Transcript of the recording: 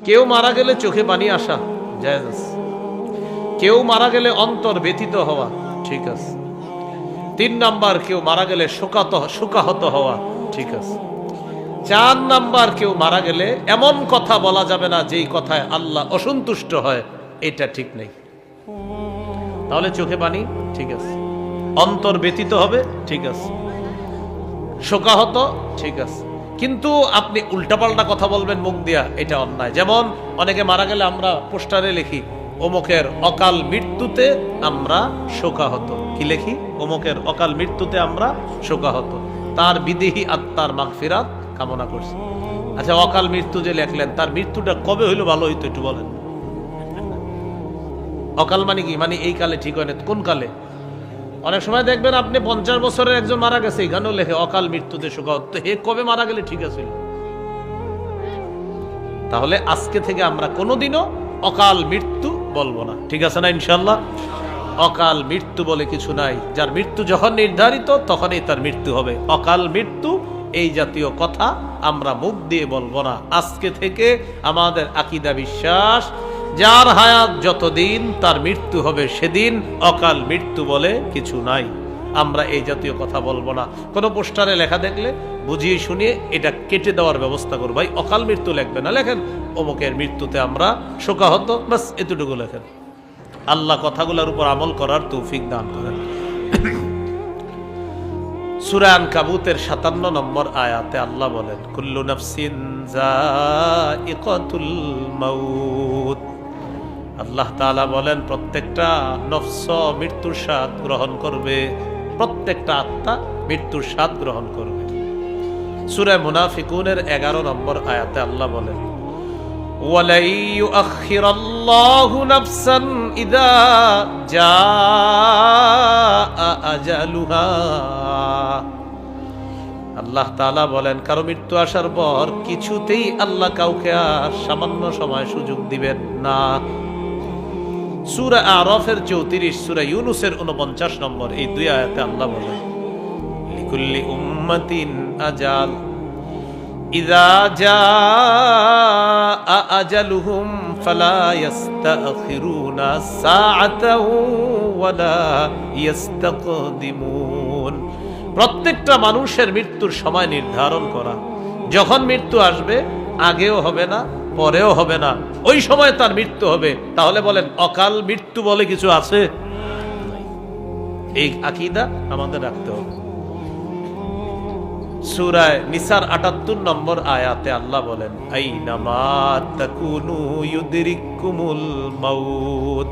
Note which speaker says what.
Speaker 1: কেউ মারা গেলে চোখে পানি আসা জায়েজ আছে, কেউ মারা গেলে অন্তর ব্যথিত হওয়া ঠিক আছে। 3 নাম্বার, কেউ মারা গেলে শোকাহত হওয়া ঠিক আছে। 4 নাম্বার, কেউ মারা গেলে এমন কথা বলা যাবে না যেই কথায় আল্লাহ অসন্তুষ্ট হয়, এটা ঠিক নেই। তাহলে চোখে পানি ঠিক আছে, অন্তর ব্যথিত হবে ঠিক আছে, শোকাহত ঠিক আছে। কিন্তু আপনি উল্টাপাল্টা কথা বলবেন মুখ দিয়া, এটা অন্যায়। যেমন অনেকে মারা গেলে আমরা পোস্টারে লিখি অমুকের অকাল মৃত্যুতে আমরা শোকাহত। কি লিখি? অমুকের অকাল মৃত্যুতে আমরা শোকাহত, তার বিদেহী আত্মার মাগফিরাত কামনা করছি। আচ্ছা, অকাল মৃত্যু যে লেখলেন, তার মৃত্যুটা কবে হইলো ভালো হইতো একটু বলেন। অকাল মানে কি? মানে এই কালে ঠিক হয় না, কোন কালে? অনেক সময় দেখবেন আপনি 50 বছরের একজন মারা গেছে, এখানেও লেখে অকাল মৃত্যুতে শোকাহত। হে কবে মারা গেলে ঠিক আছে? তাহলে আজকে থেকে আমরা কোনোদিনও অকাল মৃত্যু বলবো না, ঠিক আছে না ইনশাল্লাহ? অকাল মৃত্যু বলে কিছু নাই, যার মৃত্যু যখন নির্ধারিত তখনই তার মৃত্যু হবে। অকাল মৃত্যু এই জাতীয় কথা আমরা মুখ দিয়ে বলবো না। আজকে থেকে আমাদের আকীদা বিশ্বাস, যার হায়াত যতদিন তার মৃত্যু হবে সেদিন, অকাল মৃত্যু বলে কিছু নাই। আমরা এই জাতীয় কথা বলবো না। কোনো পোস্টারে লেখা দেখলে বুঝিয়ে শুনিয়ে এটা কেটে দেওয়ার ব্যবস্থা করবো। ভাই অকাল মৃত্যু লিখবেন না, লেখেন অমুকের মৃত্যুতে আমরা শোকাহত, বাস এতটুকু লেখেন। আল্লাহ কথাগুলোর উপর আমল করার তৌফিক দান করেন। সূরা আনকাবুতের 57 নম্বর আয়াতে আল্লাহ বলেন, কুল্লু নাফসিন যায়িকাতুল মাউত। আল্লাহ তাআলা বলেন, প্রত্যেকটা নফস মৃত্যুর স্বাদ গ্রহণ করবে, প্রত্যেকটা আত্মা মৃত্যুর স্বাদ গ্রহণ করবে। সূরা মুনাফিকুনের 11 নম্বর আয়াতে আল্লাহ বলেন, ওয়ালাই ইউআখিরাল্লাহু নাফসান ইযা জাআ আজালুহা। আল্লাহ তাআলা বলেন, কারো মৃত্যু আসার পর কিছুতেই আল্লাহ কাউকে আর সামান্য সময় সুযোগ দিবেন না। সূরা আরাফের 34, সূরা ইউনূসের 49 নম্বর, এই 2 আয়াতে আল্লাহ বলেন, লিকুল্লি উম্মাতিন আজাল ইযা জাআ আজালুহুম ফালা ইস্তাখিরুনা সাআতাও ওয়ালা ইস্তাকদিমুন। প্রত্যেকটা মানুষের মৃত্যুর সময় নির্ধারণ করা, যখন মৃত্যু আসবে আগেও হবে না পরেও হবে না, ওই সময় তার মৃত্যু হবে। তাহলে বলেন অকাল মৃত্যু বলে কিছু আছে? এই আকীদা আমাদের রাখতে হবে। সূরা নিসার 78 নম্বর আয়াতে আল্লাহ বলেন, আইনামা তাকুনু ইউদরিকুমুল মাউত।